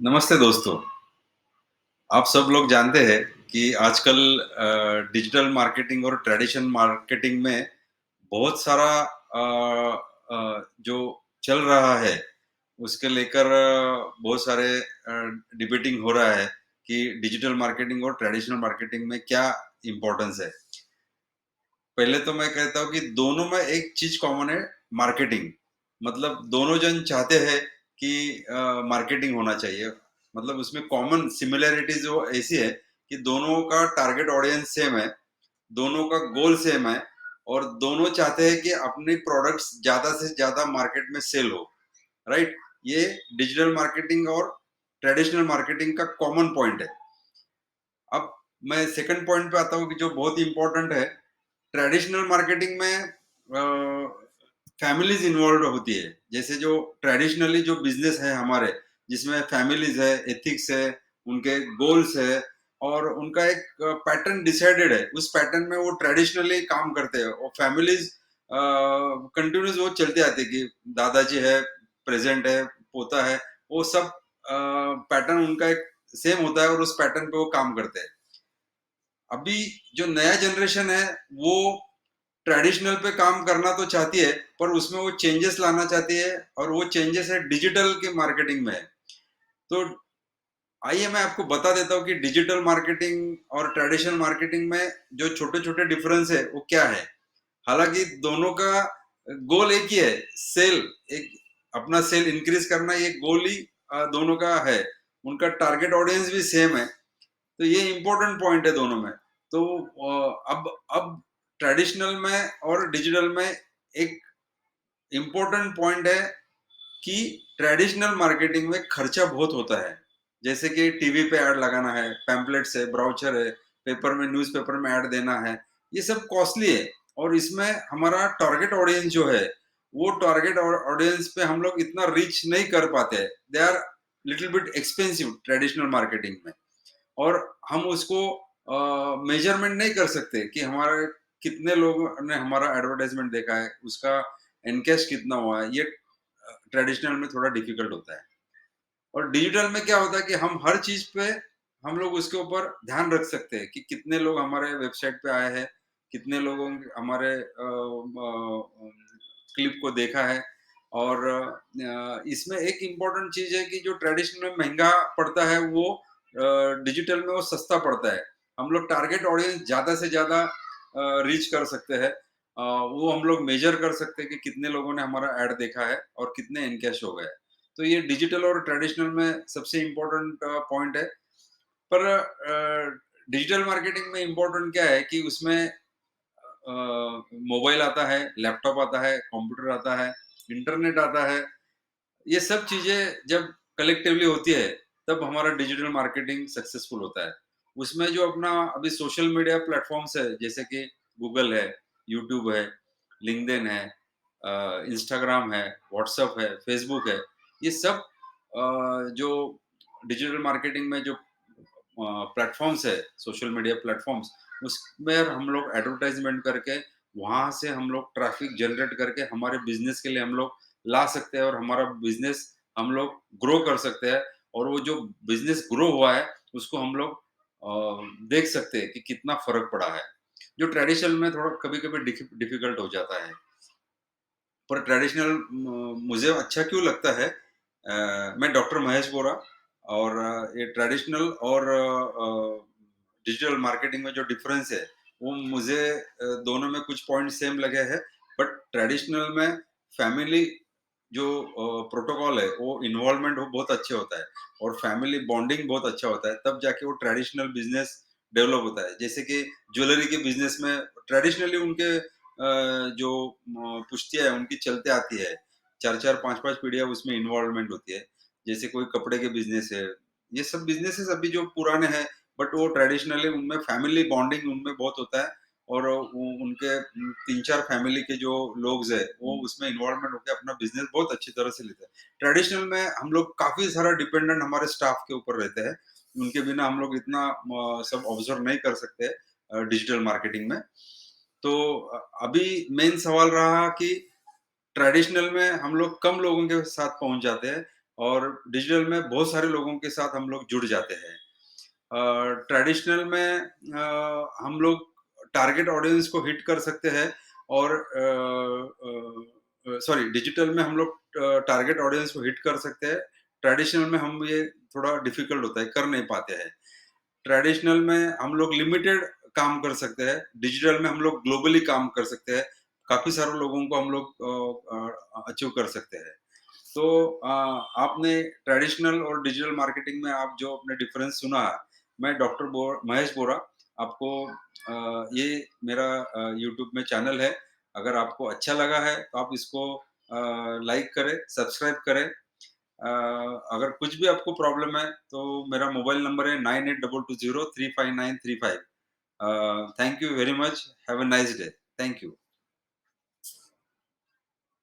नमस्ते दोस्तों। आप सब लोग जानते हैं कि आजकल डिजिटल मार्केटिंग और ट्रेडिशनल मार्केटिंग में बहुत सारा जो चल रहा है, उसके लेकर बहुत सारे डिबेटिंग हो रहा है कि डिजिटल मार्केटिंग और ट्रेडिशनल मार्केटिंग में क्या इम्पोर्टेंस है। पहले तो मैं कहता हूँ कि दोनों में एक चीज़ कॉमन है, मार्केटिंग। मतलब दोनों जन चाहते हैं कि मार्केटिंग होना चाहिए। मतलब उसमें कॉमन सिमिलैरिटीज़ जो ऐसी है कि दोनों का टारगेट ऑडियंस सेम है, दोनों का गोल सेम है और दोनों चाहते हैं कि अपनी प्रोडक्ट्स ज़्यादा से ज़्यादा मार्केट में सेल हो, राइट? ये डिजिटल मार्केटिंग और ट्रेडिशनल मार्केटिंग का कॉमन पॉइंट है। अब मैं सेकंड पॉइंट पे आता हूँ कि जो बहुत इम्पोर्टेंट है, ट्रेडिशनल मार्केटिंग में फैमिलीज इन्वॉल्व होती है। जैसे जो ट्रेडिशनली जो बिजनेस है हमारे, जिसमें फैमिलीज है, एथिक्स है, उनके गोल्स है और उनका एक पैटर्न डिसाइडेड है। उस पैटर्न में वो ट्रेडिशनली काम करते हैं और फैमिलीज कंटिन्यूस वो चलते आते हैं कि दादाजी है, प्रेजेंट है, पोता है, वो सब पैटर्न उनका एक सेम होता है और उस पैटर्न पे वो काम करते हैं। अभी जो नया जनरेशन है वो ट्रेडिशनल पे काम करना तो चाहती है, पर उसमें वो चेंजेस लाना चाहती है और वो चेंजेस है डिजिटल के मार्केटिंग में है। तो आइए मैं आपको बता देता हूँ कि डिजिटल मार्केटिंग और ट्रेडिशनल मार्केटिंग में जो छोटे-छोटे डिफरेंस है वो क्या है। हालाँकि दोनों का गोल एक ही है, सेल एक अपना सेल इंक्रीज़ करना ये गोल ही दोनों का है। उनका टारगेट ऑडियंस भी सेम है। तो ये इम्पोर्टेंट पॉइंट है दोनों में। तो अब ट्रेडिशनल में और डिजिटल में एक इम्पोर्टेंट पॉइंट है कि ट्रेडिशनल मार्केटिंग में खर्चा बहुत होता है। जैसे कि टीवी पे ऐड लगाना है, पैम्पलेट्स है, ब्राउचर है, पेपर में न्यूज़पेपर में ऐड देना है। ये सब कॉस्टली है और इसमें हमारा टारगेट ऑडियंस जो है, वो टारगेट ऑडियंस पे हम लोग इतना रीच नहीं कर पाते हैं। They are little bit expensive traditional marketing में। और हम उसको मेजरमेंट नहीं कर सकते कि हमारे कितने लोगों ने हमारा एडवर्टाइजमेंट देखा है, उसका एनकैश कितना हुआ है, ये ट्रेडिशनल में थोड़ा डिफिकल्ट होता है। और डिजिटल में क्या होता है कि हम हर चीज पे हम लोग उसके ऊपर ध्यान रख सकते हैं कि कितने लोग हमारे वेबसाइट पे आए हैं, कितने लोगों हमारे क्लिप को देखा है। और इसमें एक इम्पोर्टेंट चीज है कि जो ट्रेडिशनल में महंगा पड़ता है वो डिजिटल में वो सस्ता पड़ता है। हम लोग टारगेट ऑडियंस ज्यादा से ज्यादा रीच कर सकते हैं। वो हम लोग मेजर कर सकते हैं कि कितने लोगों ने हमारा ऐड देखा है और कितने इनकैश हो गए। तो ये डिजिटल और ट्रेडिशनल में सबसे इम्पोर्टेंट पॉइंट है। पर डिजिटल मार्केटिंग में इम्पोर्टेंट क्या है कि उसमें मोबाइल आता है, लैपटॉप आता है, कंप्यूटर आता है, इंटरनेट आता है। ये सब चीज़ें जब कलेक्टिवली होती है, तब हमारा डिजिटल मार्केटिंग सक्सेसफुल होता है। उसमें जो अपना अभी सोशल मीडिया प्लेटफ़ॉर्म्स है, जैसे कि गूगल है, यूट्यूब है, लिंक्डइन है, इंस्टाग्राम है, व्हाट्सएप है, फेसबुक है, ये सब जो डिजिटल मार्केटिंग में जो प्लेटफ़ॉर्म्स है, सोशल मीडिया प्लेटफ़ॉर्म्स, उसमें हम लोग एडवर्टाइज़मेंट करके, वहाँ से हम लोग ट्रैफ़िक जनरेट करके हमारे बिज़नेस के लिए हम लोग ला सकते हैं और हमारा बिज़नेस हम लोग ग्रो कर सकते हैं और वो जो बिज़नेस ग्रो हुआ है, उसको हम लोग देख सकते हैं कि कितना फ़र्क पड़ा है। जो ट्रेडिशनल में थोड़ा कभी-कभी डिफ़िकल्ट हो जाता है। पर ट्रेडिशनल मुझे अच्छा क्यों लगता है, मैं डॉक्टर महेश बोरा और ये ट्रेडिशनल और डिजिटल मार्केटिंग में जो डिफरेंस है वो मुझे दोनों में कुछ पॉइंट सेम लगे हैं। बट ट्रेडिशनल में फैमिली जो प्रोटोकॉल है वो इन्वॉल्वमेंट हो बहुत अच्छे होता है और फैमिली बॉन्डिंग बहुत अच्छा होता है, तब जाके वो ट्रेडिशनल बिजनेस डेवलप होता है। जैसे कि ज्वेलरी के बिजनेस में ट्रेडिशनली उनके जो पुश्तियाँ है उनकी चलते आती है। 4-4 5-5 पीढ़ियाँ उसमें इन्वॉल्वमेंट होती है। जैसे कोई कपड़े के बिज़नेस है, ये सब बिज़नेसेस अभी जो पुराने हैं, बट वो ट्रेडिशनली उनमें फैमिली बॉन्डिंग उनमें बहुत होता है और वो उनके 3-4 फैमिली के जो लोग हैं, वो उसमें इन्वॉल्वमेंट होके अपना बिज़नेस बहुत अच्छी तरह से लेते हैं। ट्रेडिशनल में हम लोग काफ़ी सारा डिपेंडेंट हमारे स्टाफ के ऊपर रहते हैं। उनके बिना हम लोग इतना सब ऑब्ज़र्व नहीं कर सकते डिजिटल मार्केटिंग में। तो अभी मेन सवाल रहा कि ट्रेडिशनल में हम लोग कम लोगों के साथ पहुंच जाते हैं और डिजिटल में बहुत सारे लोगों के साथ हम लोग जुड़ जाते हैं। ट्रेडिशनल में हम लोग टारगेट ऑडियंस को हिट कर सकते हैं और सॉरी डिजिटल में हम लोग टारगेट ऑडियंस को हिट कर सकते हैं। ट्रेडिशनल में हम ये थोड़ा डिफिकल्ट होता है, कर नहीं पाते हैं। ट्रेडिशनल में हम लोग लिमिटेड काम कर सकते हैं, डिजिटल में हम लोग ग्लोबली काम कर सकते हैं। काफ़ी सारे लोगों को हम लोग अचीव कर सकते हैं। तो आपने ट्रेडिशनल और डिजिटल मार्केटिंग में आप जो अपने डिफरेंस सुना, मैं डॉक्टर महेश बोरा, आपको ये मेरा यूट्यूब में चैनल है। अगर आपको अच्छा लगा है तो आप इसको लाइक करें, सब्सक्राइब करें। अगर कुछ भी आपको प्रॉब्लम है तो मेरा मोबाइल नंबर है 9822035935। Thank you very much. Have a nice day. Thank you.